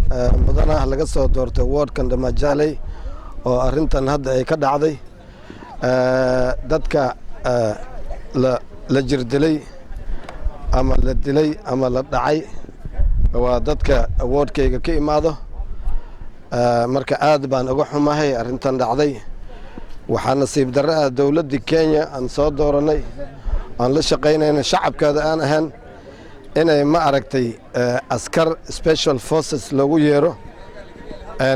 mudanaha laga soo doortay wardkan Damajaaley oo arrintan hadda ay ka dhacday dadka la jirdilay ama la dilay ama la dhacay waa dadka wardkayga ka imaado marka aad baan uga xumahay arrintan dhacday waxaa nasiib darro ah dowladda Kenya aan soo dooranay aan la shaqaynayna shacabkeeda aan ahaan inay ma aragtay askar special forces loogu yeero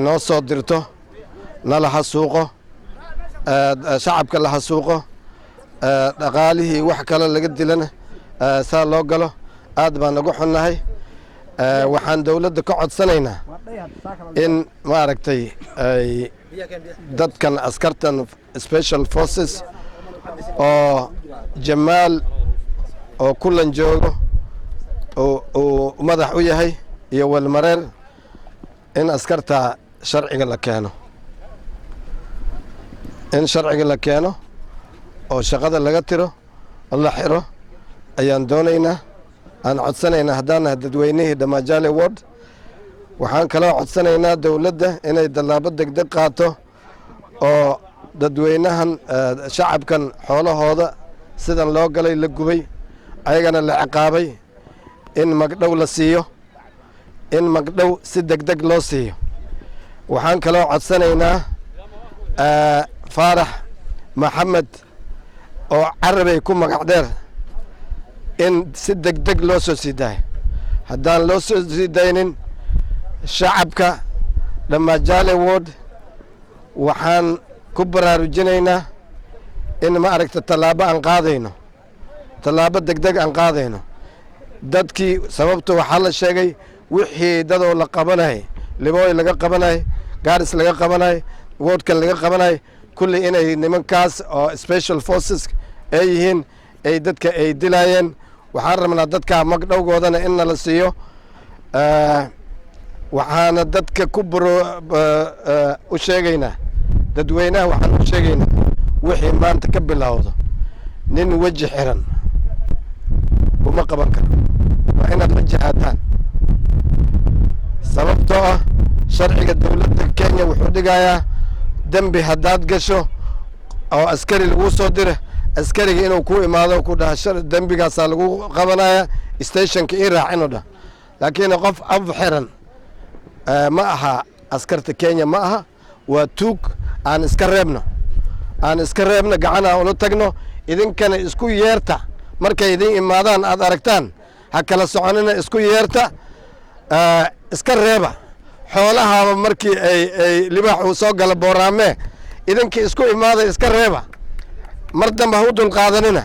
noo soo dirto nala xasuuqo shacabka la xasuuqo dhaqaalihii wax kale laga dilana saa loo galo aad baan uga xunnahay waxaan dowladda ka codsanaynaa in ma aragtay ay dadkan askartan special forces oo Jamaal oo kulan joogo oo madax u yahay iyo walmareer in askarta sharciga la keeno oo shaqada laga tiro la xiro ayaan doonaynaa aan codsanaynaa haddana dadweynihii Damajaaley ward waxaan kala codsanaynaa dawladda inay dalaabo degdeg qaato oo dadweynahan shacabkan xoolahooda sidan loo galay la gubay ayagana la ciqaabay in magdhow la siiyo in magdhow si degdeg loo siiyo waxaan kala codsanaynaa Faarax Maxamed oo Carabay ku magac dheer in si degdeg loo soo siiday haddaan loo soo siidaynin shacabka Damajaaley ward waxaan ku baraarujinaynaa in ma aragta tallaabo aan qaadayno tallaabo degdeg aan qaadayno dadkii sababta waxaa la sheegay wixii dadoo la qabanay Libooy laga qabanay Gaaris laga qabanay wardkan laga qabanay kulli inay nimankaas oo special forces ay yihiin ay dadka ay dilayeen waxaan rabnaa dadka magdhowgoodana in la siiyo waxaana dadka ku u sheegaynaa dadweynaha waxaan u sheegaynaa wixii maanta ka bilowdo nin waji xiran uma qaban karo waa inaad la jihaadaan sababtoo ah sharciga dowladda Kenya wuxuu dhigayaa dambi haddaad gasho oo askari lagu soo diro askariga inuu ku imaado ku dhaashar dambigaas lagu qabanaya stationka raacino dha laakiin qof af xiran ma aha askarta Kenya ma aha waa tuug aan iska reebno gacan aan ula tagno idinkana isku yeerta markay idin imaadaan aad aragtaan ha kala soconina isku yeerta iska reeba xoolaha markii ay libaax uu soo gala booraame idinka isku imaada iska reeba mar dambe ha u dul qaadanina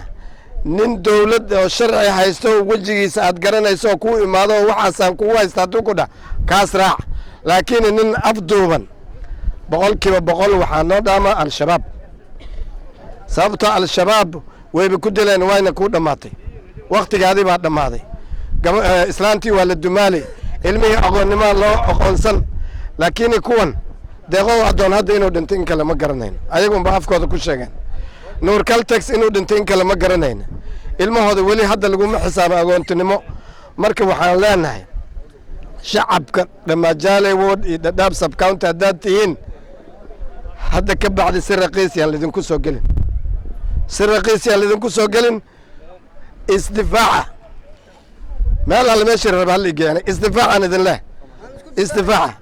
nin dawlad oo sharci haysto wajigiisa aad garanayso ku imaado waxaasaan ku haysta ku dha kaas raac laakiin nin afduuban 100% waxaa noo dhaama al-shabaab sababta al-shabaab way ku dileen wayna ku dhamaatay waqtigaadii baa dhamaaday islaantii waa la dumaalay ilmihii aqoonnimo loo aqoonsan laakiin kuwan deeqo adoon hadda inuu dhintay in kale ma garanayn ayagunba afkooda ku sheegeen Nuur Caltex inuu dhintay in kale ma garanayn ilmahooda weli hadda laguma xisaabo agoontinimo marka waxaan leenahay shacabka Damajaaley ward iyo Dadaab sub county haddaad tihiin hadda ka bacdi si raqiis yaan lidinku soo gelin isdifaaca meel alla meeshii rabaa la geeyay isdifaacan idin leh isdifaaca